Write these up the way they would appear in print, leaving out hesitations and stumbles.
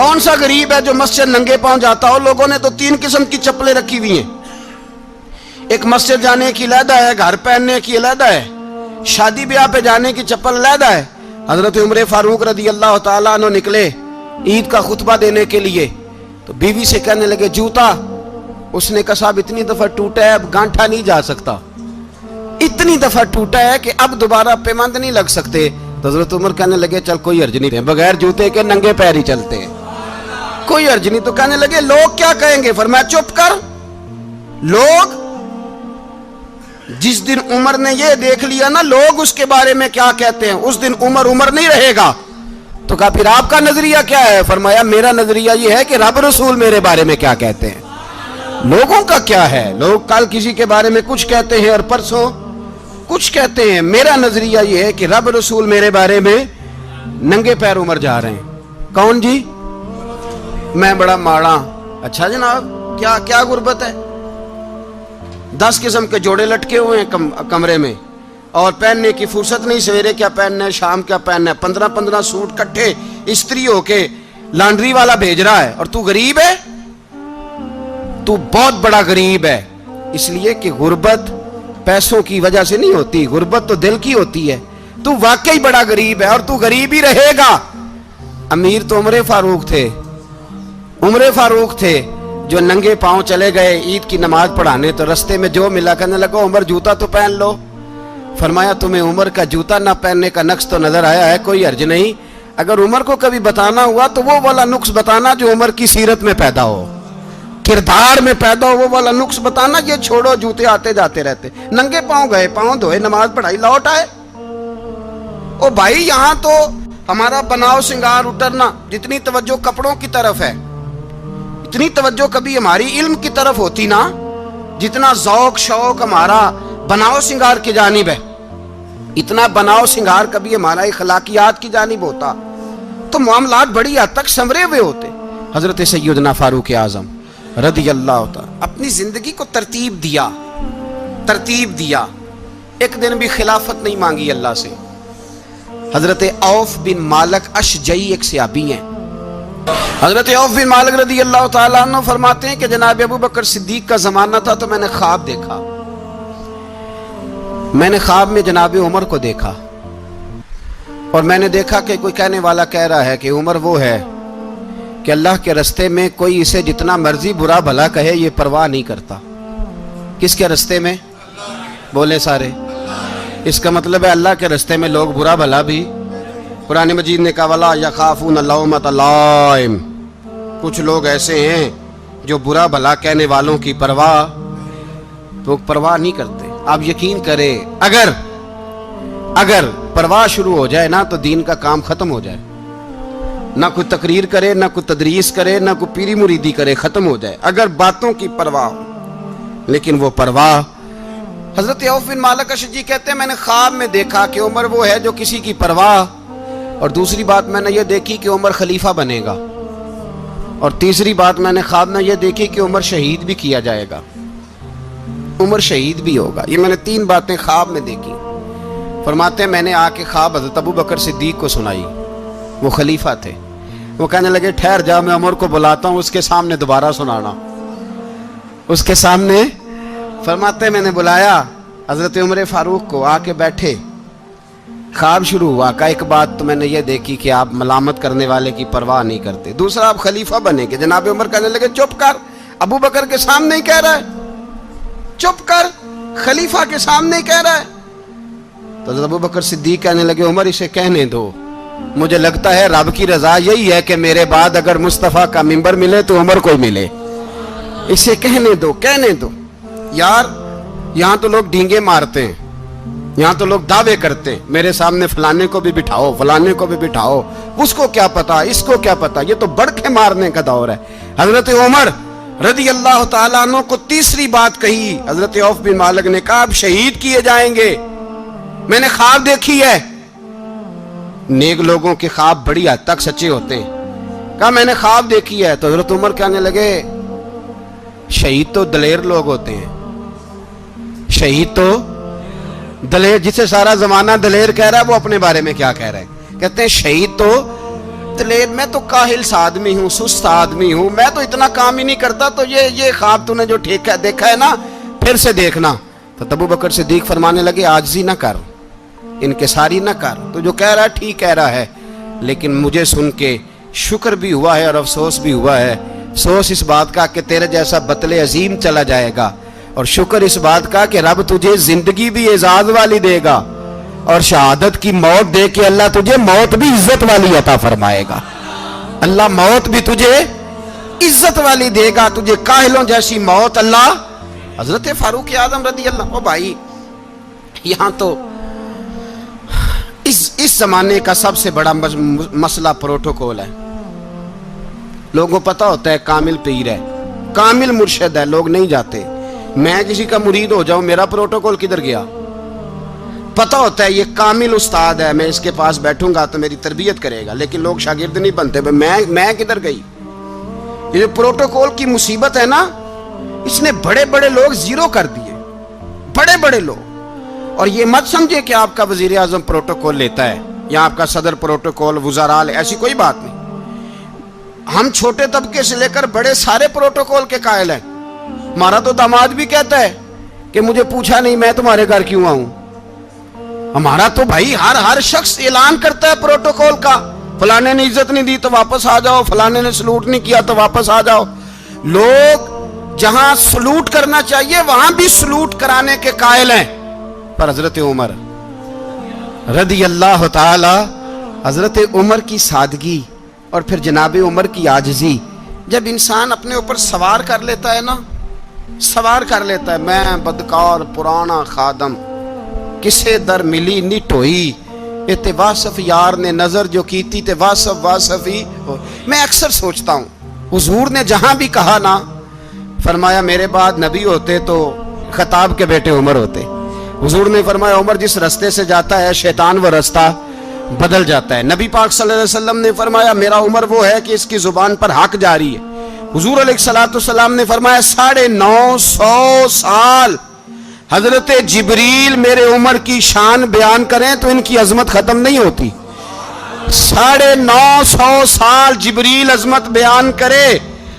کون سا غریب ہے جو مسجد ننگے پاؤں جاتا ہو؟ لوگوں نے تو 3 قسم کی چپلیں رکھی ہوئی ہیں، ایک مسجد جانے کی علیحدہ ہے، گھر پہننے کی علیحدہ ہے، شادی بیاہ پہ جانے کی چپل علیحدہ ہے۔ حضرت عمر فاروق رضی اللہ تعالیٰ عنہ نکلے عید کا خطبہ دینے کے لیے، تو بیوی سے کہنے لگے جوتا، اس نے کہا صاحب اتنی دفعہ ٹوٹا ہے اب گانٹھا نہیں جا سکتا، اتنی دفعہ ٹوٹا ہے کہ اب دوبارہ پیمند نہیں لگ سکتے۔ تو حضرت عمر کہنے لگے چل کوئی حرج نہیں، بغیر جوتے کے ننگے پیر ہی چلتے ہیں، کوئی حرج نہیں۔ تو کہنے لگے لوگ کیا کہیں گے؟ فرمایا چپ کر، لوگ جس دن عمر نے یہ دیکھ لیا نا لوگ اس کے بارے میں کیا کہتے ہیں، اس دن عمر نہیں رہے گا۔ تو کہا پھر آپ کا نظریہ کیا ہے؟ فرمایا میرا نظریہ یہ ہے کہ رب رسول میرے بارے میں کیا کہتے ہیں، لوگوں کا کیا ہے؟ لوگ کل کسی کے بارے میں کچھ کہتے ہیں اور پرسوں کچھ کہتے ہیں، میرا نظریہ یہ ہے کہ رب رسول میرے بارے میں ننگے پیر عمر جا رہے ہیں۔ کون جی؟ میں بڑا ماڑا۔ اچھا جناب، کیا غربت ہے؟ 10 قسم کے جوڑے لٹکے ہوئے ہیں کمرے میں، اور پہننے کی فرصت نہیں، سویرے کیا پہننا ہے شام کیا پہننا ہے، 15 سوٹ کٹھے استری ہو کے لانڈری والا بھیج رہا ہے، اور تو غریب ہے، تو بہت بڑا غریب ہے۔ اس لیے کہ غربت پیسوں کی وجہ سے نہیں ہوتی، غربت تو دل کی ہوتی ہے۔ تو واقعی بڑا غریب ہے اور تو غریب ہی رہے گا۔ امیر تو عمر فاروق تھے جو ننگے پاؤں چلے گئے عید کی نماز پڑھانے، تو رستے میں جو ملا کہنے لگا عمر جوتا تو پہن لو۔ فرمایا تمہیں عمر کا جوتا نہ پہننے کا نقص تو نظر آیا ہے، کوئی حرج نہیں، اگر عمر کو کبھی بتانا ہوا تو وہ والا نقص بتانا جو عمر کی سیرت میں پیدا ہو، کردار میں پیدا ہو، وہ والا نقص بتانا، یہ چھوڑو جوتے آتے جاتے رہتے۔ ننگے پاؤں گئے، پاؤں دھوئے، نماز پڑھائی، لوٹ آئے۔ او بھائی یہاں تو ہمارا بناؤ سنگار اترنا، جتنی توجہ کپڑوں کی طرف ہے اتنی توجہ کبھی ہماری علم کی طرف ہوتی نا، جتنا ذوق شوق ہمارا بناؤ سنگار کی جانب ہے، اتنا بناؤ سنگار کبھی ہمارا اخلاقیات کی جانب ہوتا تو معاملات بڑی حد تک سنورے ہوئے ہوتے۔ حضرت سیدنا فاروق اعظم رضی اللہ تعالی اپنی زندگی کو ترتیب دیا، ایک دن بھی خلافت نہیں مانگی اللہ سے۔ حضرت عوف بن مالک اشجعی ایک صحابی ہیں، حضرت عوف بن مالک رضی اللہ تعالیٰ عنہ فرماتے ہیں کہ جناب ابو بکر صدیق کا زمانہ تھا تو میں نے خواب دیکھا، میں نے خواب میں جناب عمر کو دیکھا، اور میں نے دیکھا کہ کوئی کہنے والا کہہ رہا ہے کہ عمر وہ ہے کہ اللہ کے رستے میں کوئی اسے جتنا مرضی برا بھلا کہے یہ پرواہ نہیں کرتا۔ کس کے رستے میں؟ بولے سارے۔ اس کا مطلب ہے اللہ کے رستے میں لوگ برا بھلا بھی، قرآن مجید نے کہا وَلَا يَخَافُونَ لَوْمَةَ لَائِمٍ، کچھ لوگ ایسے ہیں جو برا بھلا کہنے والوں کی پرواہ نہیں کرتے۔ آپ یقین کریں اگر پرواہ شروع ہو جائے نا تو دین کا کام ختم ہو جائے، نہ کوئی تقریر کرے، نہ کوئی تدریس کرے، نہ کوئی پیری مریدی کرے، ختم ہو جائے اگر باتوں کی پرواہ ہو۔ لیکن وہ پرواہ، حضرت عوف بن مالک اشجعی کہتے ہیں میں نے خواب میں دیکھا کہ عمر وہ ہے جو کسی کی پرواہ، اور دوسری بات میں نے یہ دیکھی کہ عمر خلیفہ بنے گا، اور تیسری بات میں نے خواب میں یہ دیکھی کہ عمر شہید بھی کیا جائے گا، عمر شہید بھی ہوگا۔ یہ میں نے 3 باتیں خواب میں دیکھی۔ فرماتے ہیں میں نے آ کے خواب حضرت ابو بکر صدیق کو سنائی، وہ خلیفہ تھے، وہ کہنے لگے ٹھہر جا میں عمر کو بلاتا ہوں، اس کے سامنے دوبارہ سنانا، اس کے سامنے۔ فرماتے ہیں میں نے بلایا حضرت عمر فاروق کو، آ کے بیٹھے، خواب شروع ہوا۔ کہا ایک بات تو میں نے یہ دیکھی کہ آپ ملامت کرنے والے کی پرواہ نہیں کرتے، دوسرا آپ خلیفہ بنے گے۔ جناب عمر کہنے لگے چپ کر، ابو بکر کے سامنے ہی کہہ رہا ہے، چپ کر، خلیفہ کے سامنے ہی کہہ رہا ہے۔ تو حضرت ابو بکر صدیق کہنے لگے عمر اسے کہنے دو، مجھے لگتا ہے رب کی رضا یہی ہے کہ میرے بعد اگر مصطفیٰ کا منبر ملے تو عمر کو ملے، اسے کہنے دو۔ یار یہاں تو لوگ ڈینگے مارتے ہیں، یہاں تو لوگ دعوے کرتے ہیں میرے سامنے فلانے کو بھی بٹھاؤ، فلانے کو بھی بٹھاؤ، اس کو کیا پتا، اس کو کیا پتا، یہ تو بڑکے مارنے کا دور ہے۔ حضرت عمر رضی اللہ تعالیٰ عنہ کو تیسری بات کہی، حضرت عوف بن مالک نے کہا اب شہید کیے جائیں گے، میں نے خواب دیکھی ہے۔ نیک لوگوں کے خواب بڑی حد تک سچے ہوتے ہیں۔ کہا میں نے خواب دیکھی ہے۔ تو حضرت عمر کہنے لگے شہید تو دلیر لوگ ہوتے ہیں، شہید تو دلیر، جسے سارا زمانہ دلیر کہہ رہا ہے وہ اپنے بارے میں کیا کہہ رہا ہے؟ کہتے ہیں شہید تو بتلے، میں تو کاہل سا آدمی ہوں، سست آدمی ہوں، میں تو اتنا کام ہی نہیں کرتا، تو یہ خواب تو نے جو دیکھا ہے نا پھر سے دیکھنا۔ تو ابو بکر صدیق فرمانے لگے عاجزی نہ کر، انکساری نہ کر، تو جو کہہ رہا ہے ٹھیک کہہ رہا ہے، لیکن مجھے سن کے شکر بھی ہوا ہے اور افسوس بھی ہوا ہے۔ افسوس اس بات کا کہ تیرے جیسا بتلے عظیم چلا جائے گا، اور شکر اس بات کا کہ رب تجھے زندگی بھی اعزاز والی دے گا، اور شہادت کی موت دے کے اللہ تجھے موت بھی عزت والی عطا فرمائے گا۔ اللہ موت بھی تجھے عزت والی دے گا، تجھے کاہلوں جیسی موت اللہ۔ حضرت فاروق اعظم رضی اللہ، او بھائی یہاں تو اس زمانے کا سب سے بڑا مسئلہ پروٹوکول ہے۔ لوگوں کو پتہ ہوتا ہے کامل پیر ہے، کامل مرشد ہے، لوگ نہیں جاتے۔ میں کسی کا مرید ہو جاؤں، میرا پروٹوکول کدھر گیا؟ پتہ ہوتا ہے یہ کامل استاد ہے، میں اس کے پاس بیٹھوں گا تو میری تربیت کرے گا، لیکن لوگ شاگرد نہیں بنتے۔ میں کدھر گئی؟ یہ پروٹوکول کی مصیبت ہے نا، اس نے بڑے بڑے لوگ زیرو کر دیے، بڑے بڑے لوگ۔ اور یہ مت سمجھے کہ آپ کا وزیر اعظم پروٹوکول لیتا ہے یا آپ کا صدر پروٹوکول، وزراء، ایسی کوئی بات نہیں۔ ہم چھوٹے طبقے سے لے کر بڑے سارے پروٹوکول کے قائل ہیں۔ ہمارا تو داماد بھی کہتا ہے کہ مجھے پوچھا نہیں میں تمہارے گھر کیوں آؤں۔ ہمارا تو بھائی ہر شخص اعلان کرتا ہے پروٹوکول کا، فلانے نے عزت نہیں دی تو واپس آ جاؤ، فلانے نے سلوٹ نہیں کیا تو واپس آ جاؤ۔ لوگ جہاں سلوٹ کرنا چاہیے وہاں بھی سلوٹ کرانے کے قائل ہیں۔ پر حضرت عمر رضی اللہ تعالی، حضرت عمر کی سادگی اور پھر جناب عمر کی عاجزی، جب انسان اپنے اوپر سوار کر لیتا ہے نا، سوار کر لیتا ہے، میں بدکار پرانا خادم، کسے در ملی نٹ ہوئی، تے واصف یار نے نظر جو کی تھی تے واصف ہی ہو۔ میں اکثر سوچتا ہوں حضور نے جہاں بھی کہا نا، فرمایا میرے بعد نبی ہوتے تو خطاب کے بیٹے عمر ہوتے۔ حضور نے فرمایا عمر جس رستے سے جاتا ہے شیطان وہ رستہ بدل جاتا ہے۔ نبی پاک صلی اللہ علیہ وسلم نے فرمایا میرا عمر وہ ہے کہ اس کی زبان پر حق جاری ہے۔ حضور علیہ السلام نے فرمایا 950 سال حضرت جبریل میرے عمر کی شان بیان کریں تو ان کی عظمت ختم نہیں ہوتی۔ 950 سال جبریل عظمت بیان کرے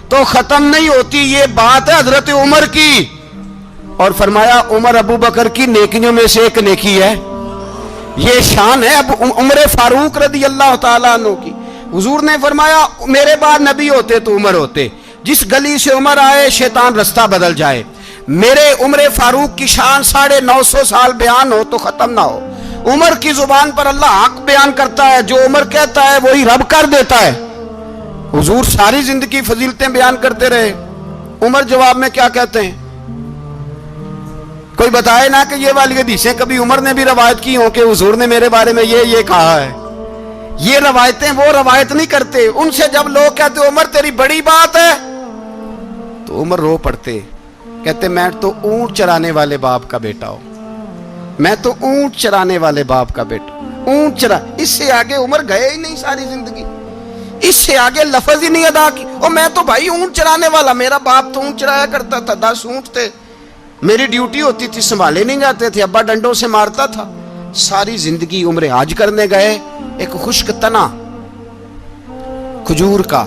تو ختم نہیں ہوتی۔ یہ بات ہے حضرت عمر کی، اور فرمایا عمر ابو بکر کی نیکیوں میں سے ایک نیکی ہے، یہ شان ہے اب عمر فاروق رضی اللہ تعالیٰ عنہ کی۔ حضور نے فرمایا میرے بعد نبی ہوتے تو عمر ہوتے، جس گلی سے عمر آئے شیطان رستہ بدل جائے۔ میرے عمر فاروق کی شان 950 سال بیان ہو تو ختم نہ ہو۔ عمر کی زبان پر اللہ حق بیان کرتا ہے، جو عمر کہتا ہے وہی رب کر دیتا ہے۔ حضور ساری زندگی فضیلتیں بیان کرتے رہے، عمر جواب میں کیا کہتے ہیں؟ کوئی بتائے نا کہ یہ والی حدیثیں کبھی عمر نے بھی روایت کی ہوں کہ حضور نے میرے بارے میں یہ کہا ہے۔ یہ روایتیں وہ روایت نہیں کرتے، ان سے جب لوگ کہتے عمر تیری بڑی بات ہے تو عمر رو پڑتے، کہتے میں تو اونٹ چرانے والے باپ کا بیٹا ہوں، میں تو اونٹ چرانے والے باپ کا بیٹا، اونٹ چرا۔ اس سے آگے عمر گئے ہی نہیں ساری زندگی، اس سے آگے لفظ ہی نہیں ادا کی۔ اور میں تو بھائی اونٹ چرانے والا، میرا باپ تو اونٹ چرایا کرتا تھا، 10 اونٹ تھے، میری ڈیوٹی ہوتی تھی، سنبھالے نہیں جاتے تھے، ابا ڈنڈوں سے مارتا تھا۔ ساری زندگی عمر حج کرنے گئے، ایک خشک تنا کھجور کا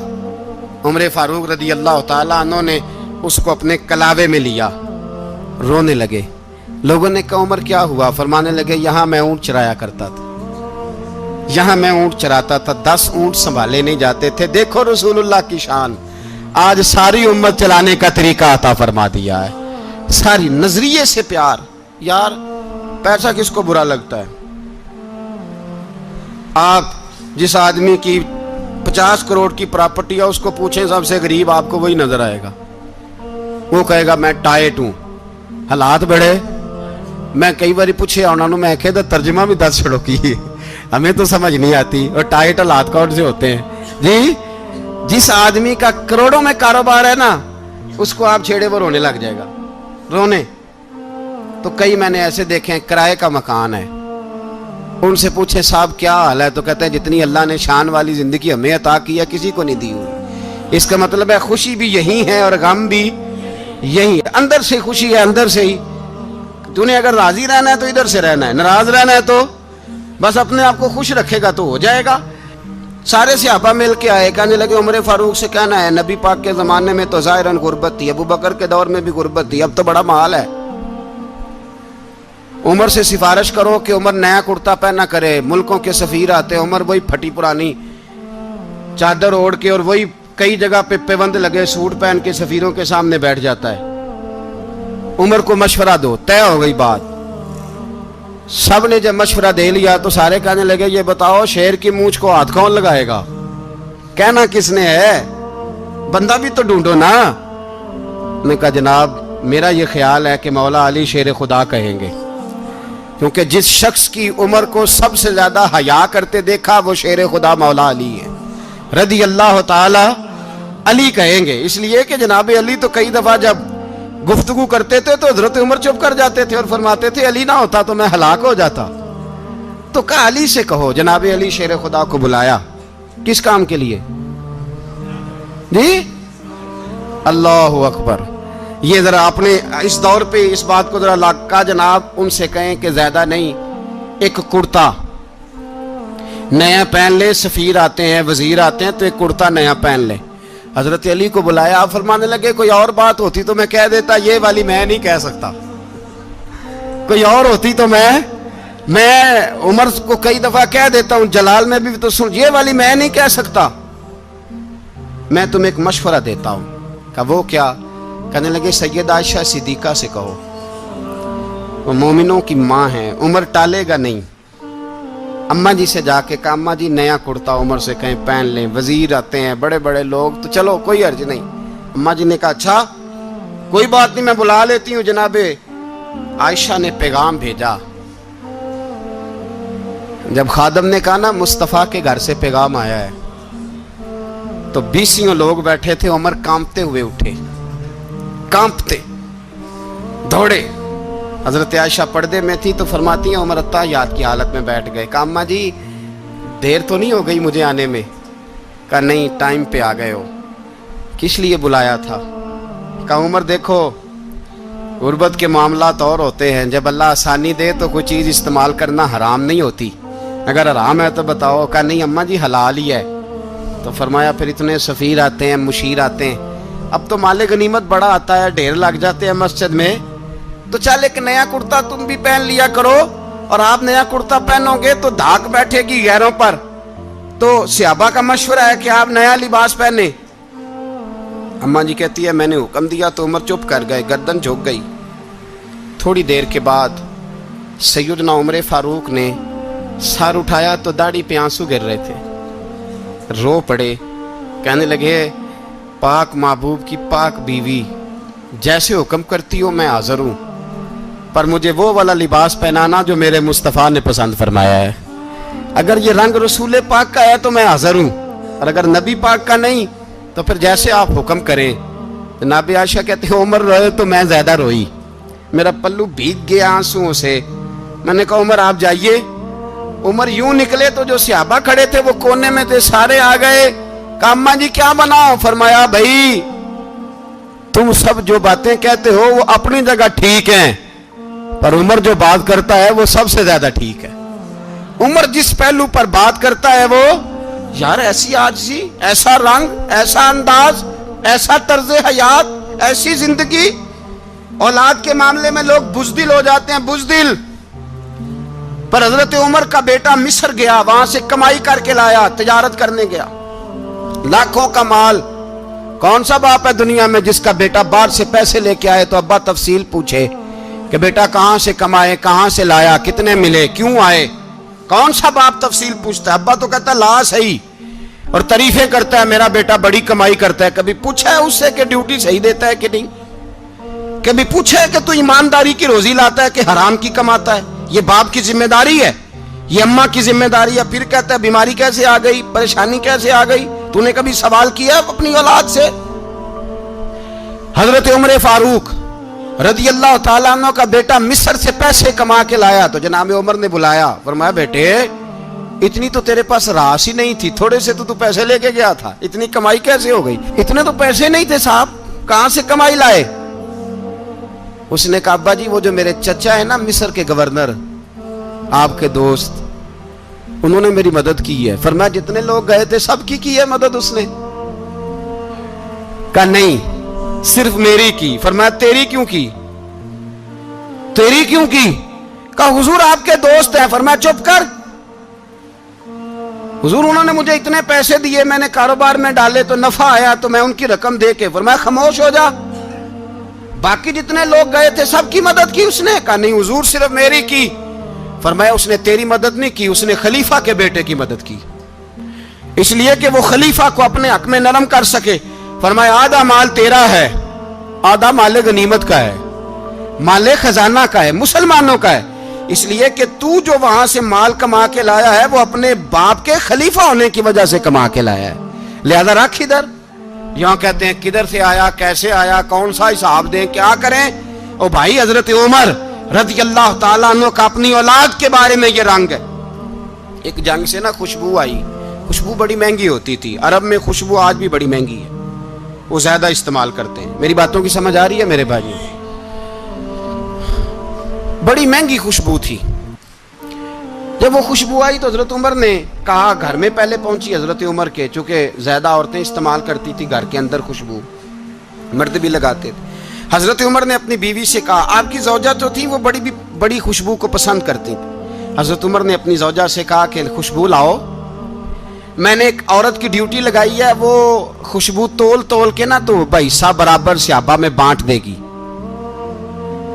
عمر فاروق رضی اللہ تعالیٰ عنہ نے اس کو اپنے کلاوے میں لیا، رونے لگے۔ لوگوں نے کہا عمر کیا ہوا؟ فرمانے لگے یہاں میں اونٹ چرایا کرتا تھا، یہاں میں اونٹ چراتا تھا، 10 اونٹ سنبھالے نہیں جاتے تھے۔ دیکھو رسول اللہ کی شان، آج ساری امت چلانے کا طریقہ عطا فرما دیا ہے، ساری نظریے سے پیار۔ یار پیسہ کس کو برا لگتا ہے؟ آپ جس آدمی کی 50 کروڑ کی پراپرٹی ہے اس کو پوچھیں سب سے غریب، آپ کو وہی نظر آئے گا، وہ کہے گا میں ٹائٹ ہوں۔ حالات بڑے، میں کئی باری پوچھے انہوں نے، میں کہتا ترجمہ بھی 10 چھڑوں کی، ہمیں تو سمجھ نہیں آتی، اور ٹائٹ حالات کون سے ہوتے ہیں جی؟ جس آدمی کا کروڑوں میں کاروبار ہے نا، اس کو آپ چھیڑے وہ رونے لگ جائے گا، رونے۔ تو کئی میں نے ایسے دیکھے ہیں کرائے کا مکان ہے، ان سے پوچھے صاحب کیا حال ہے، تو کہتے ہیں جتنی اللہ نے شان والی زندگی ہمیں عطا کی ہے کسی کو نہیں دی ہوئی۔ اس کا مطلب ہے خوشی بھی یہی ہے اور غم بھی یہی ہے، اندر سے خوشی ہے، اندر سے ہی۔ تو نے اگر راضی رہنا ہے تو ادھر سے رہنا ہے، ناراض رہنا ہے تو بس اپنے آپ کو خوش رکھے گا تو ہو جائے گا۔ سارے صحابہ مل کے آئے، کہنے لگے عمر فاروق سے کہنا ہے نبی پاک کے زمانے میں تو ظاہراً غربت تھی، ابو بکر کے دور میں بھی غربت تھی، اب تو بڑا مال ہے، عمر سے سفارش کرو کہ عمر نیا کرتا پہنا کرے۔ ملکوں کے سفیر آتے، عمر وہی پھٹی پرانی چادر اوڑھ کے اور وہی کئی جگہ پہ پیوند لگے سوٹ پہن کے سفیروں کے سامنے بیٹھ جاتا ہے۔ عمر کو مشورہ دو، طے ہو گئی بات۔ سب نے جب مشورہ دے لیا تو سارے کہنے لگے یہ بتاؤ شیر کی مونچھ کو ہاتھ کون لگائے گا؟ کہنا کس نے ہے؟ بندہ بھی تو ڈھونڈو نا۔ نے کہا جناب میرا یہ خیال ہے کہ مولا علی شیر خدا کہیں گے، کیونکہ جس شخص کی عمر کو سب سے زیادہ حیا کرتے دیکھا وہ شیر خدا مولا علی ہے رضی اللہ تعالی علی کہیں گے، اس لیے کہ جناب علی تو کئی دفعہ جب گفتگو کرتے تھے تو حضرت عمر چپ کر جاتے تھے اور فرماتے تھے علی نہ ہوتا تو میں ہلاک ہو جاتا۔ تو کہا علی سے کہو۔ جناب علی شیر خدا کو بلایا، کس کام کے لیے؟ جی اللہ اکبر۔ یہ ذرا اپنے اس دور پہ اس بات کو ذرا لاکا جناب ان سے کہیں کہ زیادہ نہیں، ایک کرتا نیا پہن لے، سفیر آتے ہیں وزیر آتے ہیں تو ایک کرتا نیا پہن لے۔ حضرت علی کو بلایا، آپ فرمانے لگے کوئی اور بات ہوتی تو میں کہہ دیتا، یہ والی میں نہیں کہہ سکتا، کوئی اور ہوتی تو میں عمر کو کئی دفعہ کہہ دیتا ہوں، جلال میں بھی تو سن، یہ والی میں نہیں کہہ سکتا، میں تمہیں ایک مشورہ دیتا ہوں۔ کہا وہ کیا؟ کہنے لگے سید عائشہ صدیقہ سے کہو، وہ مومنوں کی ماں ہیں، عمر ٹالے گا نہیں۔ اماں جی سے جا کے کہا اماں جی نیا کرتا عمر سے کہیں پہن لیں، وزیر آتے ہیں بڑے بڑے لوگ تو چلو کوئی حرج نہیں۔ اماں جی نے کہا اچھا کوئی بات نہیں میں بلا لیتی ہوں۔ جناب عائشہ نے پیغام بھیجا، جب خادم نے کہا نا مصطفیٰ کے گھر سے پیغام آیا ہے تو 20 لوگ بیٹھے تھے، عمر کانپتے ہوئے اٹھے، کانپتے دوڑے۔ حضرت عائشہ پردے میں تھی تو فرماتی ہیں عمر اتحیات کی حالت میں بیٹھ گئے۔ کہا اماں جی دیر تو نہیں ہو گئی مجھے آنے میں؟ کہا نہیں ٹائم پہ آ گئے ہو۔ کس لیے بلایا تھا؟ کہا عمر دیکھو غربت کے معاملات اور ہوتے ہیں، جب اللہ آسانی دے تو کوئی چیز استعمال کرنا حرام نہیں ہوتی، اگر حرام ہے تو بتاؤ۔ کہا نہیں اماں جی حلال ہی ہے۔ تو فرمایا پھر اتنے سفیر آتے ہیں مشیر آتے ہیں، اب تو مال غنیمت بڑا آتا ہے، ڈھیر لگ جاتے ہیں مسجد میں، تو چل ایک نیا کرتا تم بھی پہن لیا کرو، اور آپ نیا کرتا پہنو گے تو دھاک بیٹھے گی غیروں پر۔ تو صحابہ کا مشورہ ہے کہ آپ نیا لباس پہنے۔ اماں جی کہتی ہے میں نے حکم دیا تو عمر چپ کر گئے، گردن جھک گئی۔ تھوڑی دیر کے بعد سیدنا عمر فاروق نے سر اٹھایا تو داڑھی پہ آنسو گر رہے تھے، رو پڑے، کہنے لگے پاک محبوب کی پاک بیوی جیسے حکم کرتی ہو میں حاضر ہوں، پر مجھے وہ والا لباس پہنانا جو میرے مصطفیٰ نے پسند فرمایا ہے، اگر یہ رنگ رسول پاک کا ہے تو میں حاضر ہوں، اور اگر نبی پاک کا نہیں تو پھر جیسے آپ حکم کریں۔ جناب عائشہ کہتے ہیں عمر روئے تو میں زیادہ روئی، میرا پلو بھیگ گیا آنسوؤں سے۔ میں نے کہا عمر آپ جائیے۔ عمر یوں نکلے تو جو صحابہ کھڑے تھے وہ کونے میں تھے، سارے آ گئے۔ کہا اماں جی کیا بناؤ؟ فرمایا بھائی تم سب جو باتیں کہتے ہو وہ اپنی جگہ ٹھیک ہیں، پر عمر جو بات کرتا ہے وہ سب سے زیادہ ٹھیک ہے۔ عمر جس پہلو پر بات کرتا ہے وہ یار ایسی عاجزی، ایسا رنگ، ایسا انداز، ایسا طرز حیات، ایسی زندگی۔ اولاد کے معاملے میں لوگ بزدل ہو جاتے ہیں، بزدل، پر حضرت عمر کا بیٹا مصر گیا، وہاں سے کمائی کر کے لایا، تجارت کرنے گیا، لاکھوں کا مال۔ کون سا باپ ہے دنیا میں جس کا بیٹا باہر سے پیسے لے کے آئے تو ابا تفصیل پوچھے کہ بیٹا کہاں سے کمائے، کہاں سے لایا، کتنے ملے، کیوں آئے؟ کون سا باپ تفصیل پوچھتا ہے؟ ابا تو کہتا ہے لا صحیح، اور تعریفیں کرتا ہے میرا بیٹا بڑی کمائی کرتا ہے۔ کبھی پوچھا ہے اس سے کہ ڈیوٹی صحیح دیتا ہے کہ نہیں؟ کبھی پوچھا ہے کہ تو ایمانداری کی روزی لاتا ہے کہ حرام کی کماتا ہے؟ یہ باپ کی ذمہ داری ہے، یہ اماں کی ذمہ داری ہے۔ پھر کہتا ہے بیماری کیسے آ گئی، پریشانی کیسے آ گئی؟ تو نے کبھی سوال کیا اپنی اولاد سے؟ حضرت عمر فاروق رضی اللہ تعالیٰ عنہ کا بیٹا مصر سے پیسے کما کے لایا تو جناب عمر نے بلایا، فرمایا بیٹے اتنی تو تیرے پاس راس ہی نہیں تھی، تھوڑے سے تو پیسے لے کے گیا تھا، اتنی کمائی کیسے ہو گئی؟ اتنے تو پیسے نہیں تھے صاحب، کہاں سے کمائی لائے؟ اس نے کہا ابا جی وہ جو میرے چچا ہے نا مصر کے گورنر، آپ کے دوست، انہوں نے میری مدد کی ہے. فرمایا جتنے لوگ گئے تھے سب کی ہے مدد اس نے؟ کہا نہیں صرف میری کی. فرمایا تیری کیوں کی؟ تیری کیوں کی؟ کہا حضور آپ کے دوست ہیں. فرمایا چپ کر حضور انہوں نے مجھے اتنے پیسے دیے, میں نے کاروبار میں ڈالے تو نفع آیا تو میں ان کی رقم دے کے. فرمایا خاموش ہو جا, باقی جتنے لوگ گئے تھے سب کی مدد کی اس نے؟ کہا نہیں حضور صرف میری کی. فرمایا اس نے تیری مدد نہیں کی, اس نے خلیفہ کے بیٹے کی مدد کی, اس لیے کہ وہ خلیفہ کو اپنے حق میں نرم کر سکے. فرمایا آدھا مال تیرا ہے, آدھا مال غنیمت کا ہے, مال خزانہ کا ہے, مسلمانوں کا ہے, اس لیے کہ تو جو وہاں سے مال کما کے لایا ہے وہ اپنے باپ کے خلیفہ ہونے کی وجہ سے کما کے لایا ہے, لہذا رکھ ادھر. یہاں کہتے ہیں کدھر سے آیا, کیسے آیا, کون سا حساب دیں, کیا کریں؟ او بھائی حضرت عمر رضی اللہ تعالیٰ عنہ کا اپنی اولاد کے بارے میں یہ رنگ ہے. ایک جنگ سے نا خوشبو آئی, خوشبو بڑی مہنگی ہوتی تھی, عرب میں خوشبو آج بھی بڑی مہنگی ہے, وہ زیادہ استعمال کرتے ہیں. میری باتوں کی سمجھ آ رہی ہے میرے بھائی؟ بڑی مہنگی خوشبو تھی. جب وہ خوشبو آئی تو حضرت عمر نے کہا, گھر میں پہلے پہنچی حضرت عمر کے, چونکہ زیادہ عورتیں استعمال کرتی تھی گھر کے اندر خوشبو, مرد بھی لگاتے تھے. حضرت عمر نے اپنی بیوی سے کہا, آپ کی زوجہ جو تھی وہ بڑی خوشبو کو پسند کرتی تھی. حضرت عمر نے اپنی زوجہ سے کہا کہ خوشبو لاؤ, میں نے ایک عورت کی ڈیوٹی لگائی ہے, وہ خوشبو تول کے نا تو حصہ برابر صحابہ میں بانٹ دے گی.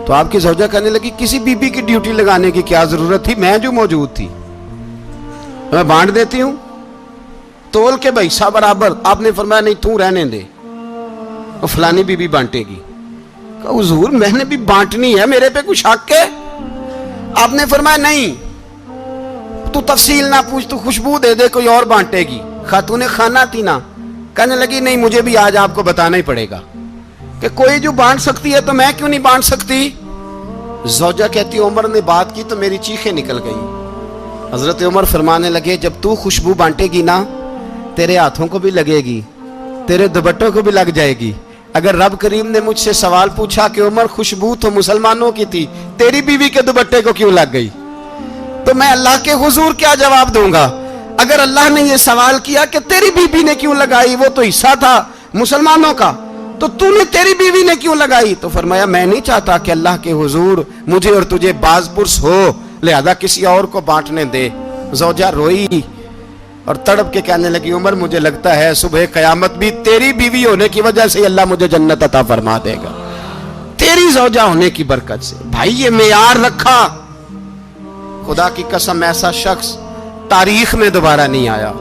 تو آپ کی زوجہ کہنے لگی کسی بی بی کی ڈیوٹی لگانے کی کیا ضرورت تھی, میں جو موجود تھی میں بانٹ دیتی ہوں تول کے حصہ برابر. آپ نے فرمایا نہیں تو رہنے دے, وہ فلانی بی بی بانٹے گی. کہا حضور میں نے بھی بانٹنی ہے, میرے پہ کچھ حق ہے؟ آپ نے فرمایا نہیں تو تفصیل نہ پوچھ, تو خوشبو دے دے, کوئی اور بانٹے گی. خاتون خانہ تھی نا, کہنے لگی نہیں مجھے بھی آج آپ کو بتانا ہی پڑے گا کہ کوئی جو بانٹ سکتی ہے تو میں کیوں نہیں بانٹ سکتی. زوجہ کہتی عمر نے بات کی تو میری چیخیں نکل گئی. حضرت عمر فرمانے لگے جب تو خوشبو بانٹے گی نا تیرے ہاتھوں کو بھی لگے گی, تیرے دوپٹوں کو بھی لگ جائے گی. اگر رب کریم نے مجھ سے سوال پوچھا کہ عمر خوشبو تو مسلمانوں کی تھی, تیری بیوی کے دوپٹے کو کیوں لگ گئی, تو میں اللہ کے حضور کیا جواب دوں گا؟ اگر اللہ نے یہ سوال کیا کہ تیری بیوی نے کیوں لگائی, وہ تو حصہ تھا مسلمانوں کا, تو تو نے تیری بیوی نے کیوں لگائی؟ تو فرمایا میں نہیں چاہتا کہ اللہ کے حضور مجھے اور تجھے باز پرس ہو, لہذا کسی اور کو بانٹنے دے. زوجہ روئی اور تڑپ کے کہنے لگی عمر مجھے لگتا ہے صبح قیامت بھی تیری بیوی ہونے کی وجہ سے اللہ مجھے جنت عطا فرما دے گا, تیری زوجہ ہونے کی برکت سے. بھائی یہ معیار رکھا, خدا کی قسم ایسا شخص تاریخ میں دوبارہ نہیں آیا.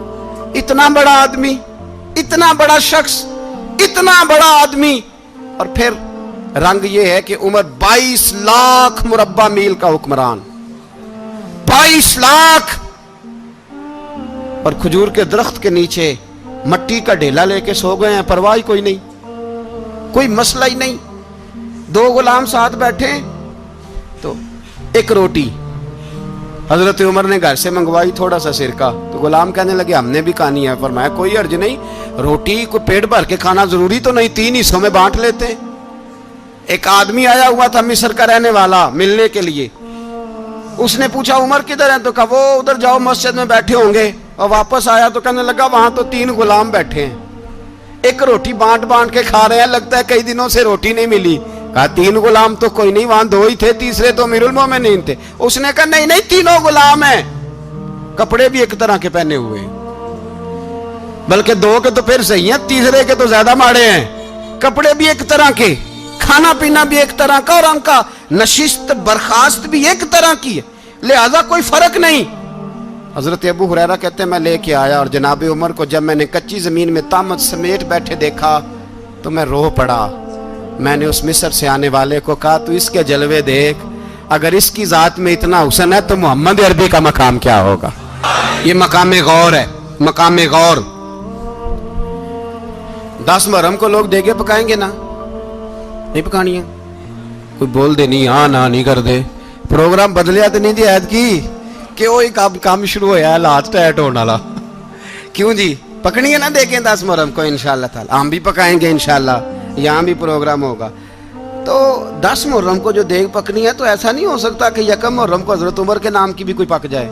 اتنا بڑا آدمی, اتنا بڑا شخص, اتنا بڑا آدمی, اور پھر رنگ یہ ہے کہ عمر 22 لاکھ مربع میل کا حکمران, 22 لاکھ, اور کھجور کے درخت کے نیچے مٹی کا ڈھیلا لے کے سو گئے ہیں, پرواہ کوئی نہیں, کوئی مسئلہ ہی نہیں. 2 غلام ساتھ بیٹھے تو ایک روٹی حضرت عمر نے گھر سے منگوائی, تھوڑا سا سرکہ, تو غلام کہنے لگے ہم نے بھی کھانی ہے. فرمایا کوئی حرج نہیں, روٹی کو پیٹ بھر کے کھانا ضروری تو نہیں, 3 حصوں میں بانٹ لیتے ہیں. ایک آدمی آیا ہوا تھا مصر کا رہنے والا ملنے کے لیے, اس نے پوچھا عمر کدھر ہیں, تو کہا وہ ادھر جاؤ مسجد میں بیٹھے ہوں گے. اور واپس آیا تو کہنے لگا وہاں تو 3 غلام بیٹھے ہیں, ایک روٹی بانٹ کے کھا رہے ہیں, لگتا ہے کئی دنوں سے روٹی نہیں ملی. کہا 3 غلام تو کوئی نہیں, وہاں 2 ہی تھے, تیسرے تو امیر المومنین تھے. اس نے کہا نہیں 3 غلام ہیں, کپڑے بھی ایک طرح کے پہنے ہوئے, بلکہ 2 کے تو پھر صحیح ہیں, تیسرے کے تو زیادہ ماڑے ہیں. کپڑے بھی ایک طرح کے, کھانا پینا بھی ایک طرح کا, اور ان کا نشست برخاست بھی ایک طرح کی ہے, لہذا کوئی فرق نہیں. حضرت ابو ہریرہ کہتے ہیں میں لے کے آیا, اور جناب عمر کو جب میں نے کچی زمین میں تامت سمیٹ بیٹھے دیکھا تو میں رو پڑا. میں نے اس مصر سے آنے والے کو کہا تو اس کے جلوے دیکھ, اگر اس کی ذات میں اتنا حسن ہے تو محمد عربی کا مقام کیا ہوگا. یہ مقام غور ہے, مقام غور. 10 محرم کو لوگ دیگے پکائیں گے نا, نہیں پکانی ہے, کوئی بول دے نہیں, ہاں نہ نہیں کر دے, پروگرام بدلیا تو نہیں دی عید کی کہ وہ کام شروع ہویا ہے لات ٹائٹ ہونے والا. کیوں جی, پکنی ہے نا دیکھیں 10 محرم کو انشاءاللہ تعالی, ہم بھی پکائیں گے انشاءاللہ, یہاں بھی پروگرام ہوگا. تو 10 محرم کو جو دیگ پکنی ہے تو ایسا نہیں ہو سکتا کہ 1 محرم کو حضرت عمر کے نام کی بھی کوئی پک جائے.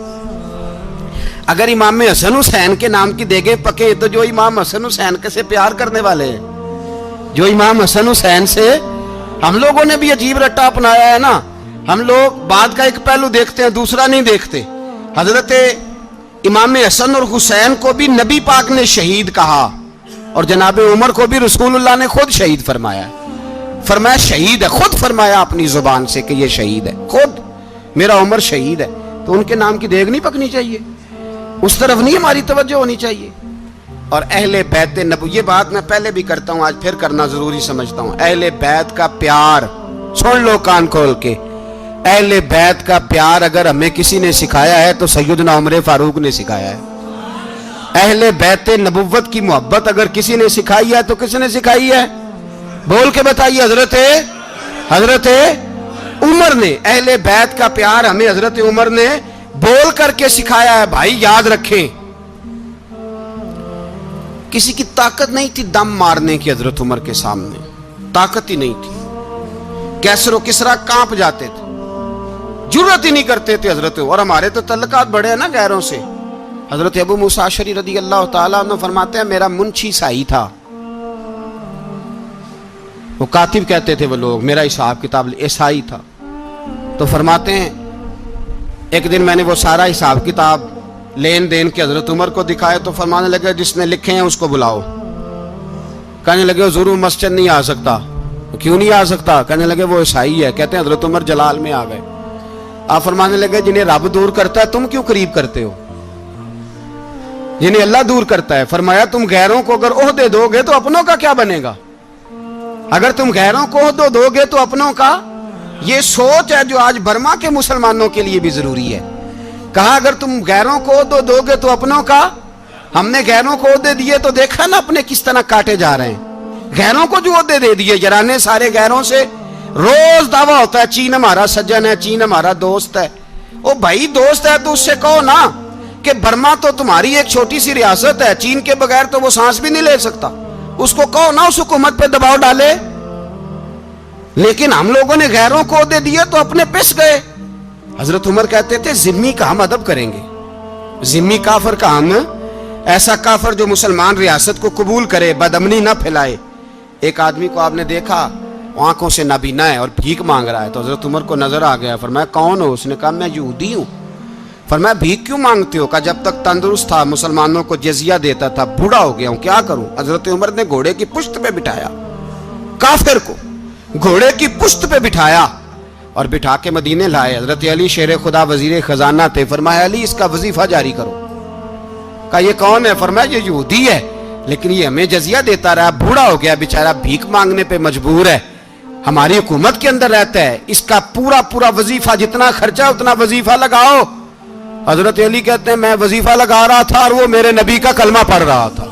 اگر امام حسن حسین کے نام کی دیگیں پکے تو جو امام حسن حسین سے پیار کرنے والے ہیں، جو امام حسن حسین سے، ہم لوگوں نے بھی عجیب رٹا اپنایا ہے نا، ہم لوگ بات کا ایک پہلو دیکھتے ہیں دوسرا نہیں دیکھتے۔ حضرت امام حسن اور حسین کو بھی نبی پاک نے شہید کہا، اور جناب عمر کو بھی رسول اللہ نے خود شہید فرمایا، فرمایا شہید ہے، خود فرمایا اپنی زبان سے کہ یہ شہید ہے، خود میرا عمر شہید ہے۔ تو ان کے نام کی دیگ نہیں پکنی چاہیے، اس طرف نہیں ہماری توجہ ہونی چاہیے۔ اور اہل بیت نبوت، یہ بات میں پہلے بھی کرتا ہوں، آج پھر کرنا ضروری سمجھتا ہوں، اہل بیت کا پیار، سن لو کان کھول کے، اہل بیت کا پیار اگر ہمیں کسی نے سکھایا ہے تو سیدنا عمر فاروق نے سکھایا ہے۔ اہل بیت نبوت کی محبت اگر کسی نے سکھائی ہے تو کس نے سکھائی ہے؟ بول کے بتائیے، حضرت عمر نے۔ اہل بیت کا پیار ہمیں حضرت عمر نے بول کر کے سکھایا ہے۔ بھائی یاد رکھیں، کسی کی طاقت نہیں تھی دم مارنے کی حضرت عمر کے سامنے، طاقت ہی نہیں تھی، کیسر و کسرا کانپ جاتے تھے، جرأت ہی نہیں کرتے تھے حضرت۔ اور ہمارے تو تعلقات بڑے ہیں نا غیروں سے۔ حضرت ابو موسیٰ اشعری رضی اللہ تعالیٰ عنہ فرماتے ہیں میرا منشی سائی تھا، وہ کاتب کہتے تھے وہ لوگ، میرا حساب کتاب عیسائی تھا۔ تو فرماتے ہیں ایک دن میں نے وہ سارا حساب کتاب لین دین کے حضرت عمر کو دکھائے تو فرمانے لگے جس نے لکھے ہیں اس کو بلاؤ۔ کہنے لگے حضور مسجد نہیں آ سکتا۔ کیوں نہیں آ سکتا؟ کہنے لگے وہ عیسائی ہے۔ کہتے ہیں حضرت عمر جلال میں آ گئے۔ آپ فرمانے لگے جنہیں رب دور کرتا ہے تم کیوں قریب کرتے ہو؟ جنہیں اللہ دور کرتا ہے۔ فرمایا تم غیروں کو اگر عہدے دو گے تو اپنوں کا کیا بنے گا؟ اگر تم غیروں کو عہدے دو گے تو اپنوں کا، یہ سوچ ہے جو آج برما کے مسلمانوں کے لیے بھی ضروری ہے۔ کہا اگر تم غیروں کو عہدے دو گے تو اپنوں کا۔ ہم نے غیروں کو عہدے دیے تو دیکھا نا اپنے کس طرح کاٹے جا رہے ہیں۔ غیروں کو جو عہدے دے دیے، یرانے سارے غیروں سے روز دعویٰ ہوتا ہے چین ہمارا سجن ہے، چین ہمارا دوست ہے۔ او بھائی دوست ہے تو اس سے کہو نا کہ برما تو تمہاری ایک چھوٹی سی ریاست ہے، چین کے بغیر تو وہ سانس بھی نہیں لے سکتا، اس کو کہو نا اس حکومت پہ دباؤ ڈالے۔ لیکن ہم لوگوں نے غیروں کو عہدے دیے تو اپنے پس گئے۔ حضرت عمر کہتے تھے ذمی کا ہم ادب کریں گے، ذمی کافر کا ہم، ایسا کافر جو مسلمان ریاست کو قبول کرے، بدامنی نہ پھیلائے۔ ایک آدمی کو آپ نے دیکھا آنکھوں سے نابینا ہے اور بھیک مانگ رہا ہے، تو حضرت عمر کو نظر آ گیا، فرمایا کون ہو؟ اس نے کہا میں یہودی ہوں۔ فرمایا بھیک کیوں مانگتے ہو؟ کہا جب تک تندرست تھا مسلمانوں کو جزیہ دیتا تھا، بوڑھا ہو گیا ہوں کیا کروں؟ حضرت عمر نے گھوڑے کی پشت پہ بٹھایا، کافر کو گھوڑے کی پشت پہ بٹھایا اور بٹھا کے مدینے لائے۔ حضرت علی شیر خدا وزیر خزانہ تھے، فرمایا علی اس کا وظیفہ جاری کرو۔ کہا یہ کون ہے؟ فرمایا یہ یہودی ہے لیکن یہ ہمیں جزیہ دیتا رہا، بوڑھا ہو گیا بیچارہ، بھیک مانگنے پہ مجبور ہے، ہماری حکومت کے اندر رہتا ہے، اس کا پورا وظیفہ جتنا خرچہ اتنا وظیفہ لگاؤ۔ حضرت علی کہتے ہیں میں وظیفہ لگا رہا تھا اور وہ میرے نبی کا کلمہ پڑھ رہا تھا،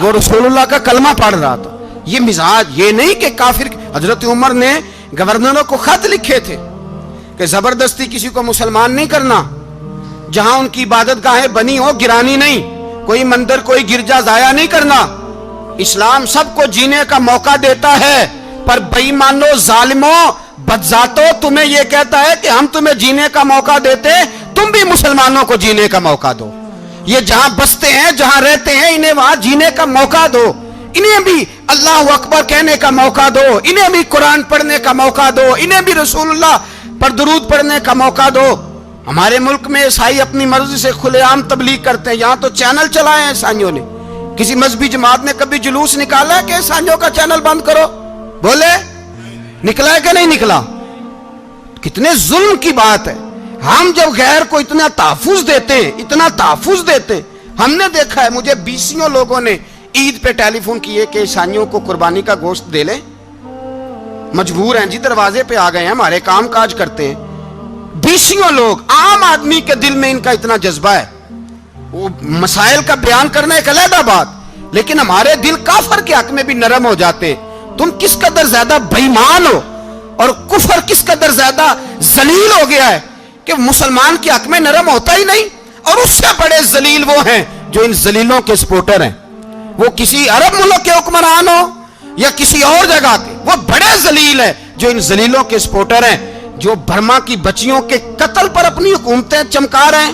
وہ رسول اللہ کا کلمہ پڑھ رہا تھا۔ یہ مزاج، یہ نہیں کہ کافر۔ حضرت عمر نے گورنروں کو خط لکھے تھے کہ زبردستی کسی کو مسلمان نہیں کرنا، جہاں ان کی عبادت گاہیں بنی ہو گرانی نہیں، کوئی مندر کوئی گرجا ضائع نہیں کرنا۔ اسلام سب کو جینے کا موقع دیتا ہے، پر بے ایمانو ظالموں بدذاتوں تمہیں یہ کہتا ہے کہ ہم تمہیں جینے کا موقع دیتے، تم بھی مسلمانوں کو جینے کا موقع دو۔ یہ جہاں بستے ہیں جہاں رہتے ہیں انہیں وہاں جینے کا موقع دو، انہیں بھی اللہ اکبر کہنے کا موقع دو، انہیں بھی قرآن پڑھنے کا موقع دو، انہیں بھی رسول اللہ پر درود پڑھنے کا موقع دو۔ ہمارے ملک میں عیسائی اپنی مرضی سے کھلے عام تبلیغ کرتے ہیں، یہاں تو چینل چلائے ہیں عیسائیوں نے۔ کسی مذہبی جماعت نے کبھی جلوس نکالا ہے کہ عیسائیوں کا چینل بند کرو؟ بولے نکلا ہے کہ نہیں نکلا؟ کتنے ظلم کی بات ہے۔ ہم جب غیر کو اتنا تحفظ دیتے ہیں، اتنا تحفظ دیتے ہیں، ہم نے دیکھا ہے مجھے بیسیوں لوگوں نے عید پہ ٹیلی فون کیے کہ عیسائیوں کو قربانی کا گوشت دے لیں، مجبور ہیں جی، دروازے پہ آ گئے ہیں، ہمارے کام کاج کرتے ہیں۔ بیسیوں لوگ، عام آدمی کے دل میں ان کا اتنا جذبہ ہے، وہ مسائل کا بیان کرنا ایک علیحدہ بات، لیکن ہمارے دل کافر کے حق میں بھی نرم ہو جاتے ہیں۔ تم کس قدر زیادہ بے ایمان ہو اور کفر کس قدر زیادہ ذلیل ہو گیا ہے کہ مسلمان کے حق میں نرم ہوتا ہی نہیں۔ اور اس سے بڑے ذلیل وہ ہیں جو ان ذلیلوں کے سپورٹر ہیں، وہ کسی عرب ملک کے حکمران ہو یا کسی اور جگہ کے، وہ بڑے ذلیل ہیں جو ان ذلیلوں کے سپورٹر ہیں، جو برما کی بچیوں کے قتل پر اپنی حکومتیں چمکا رہے ہیں،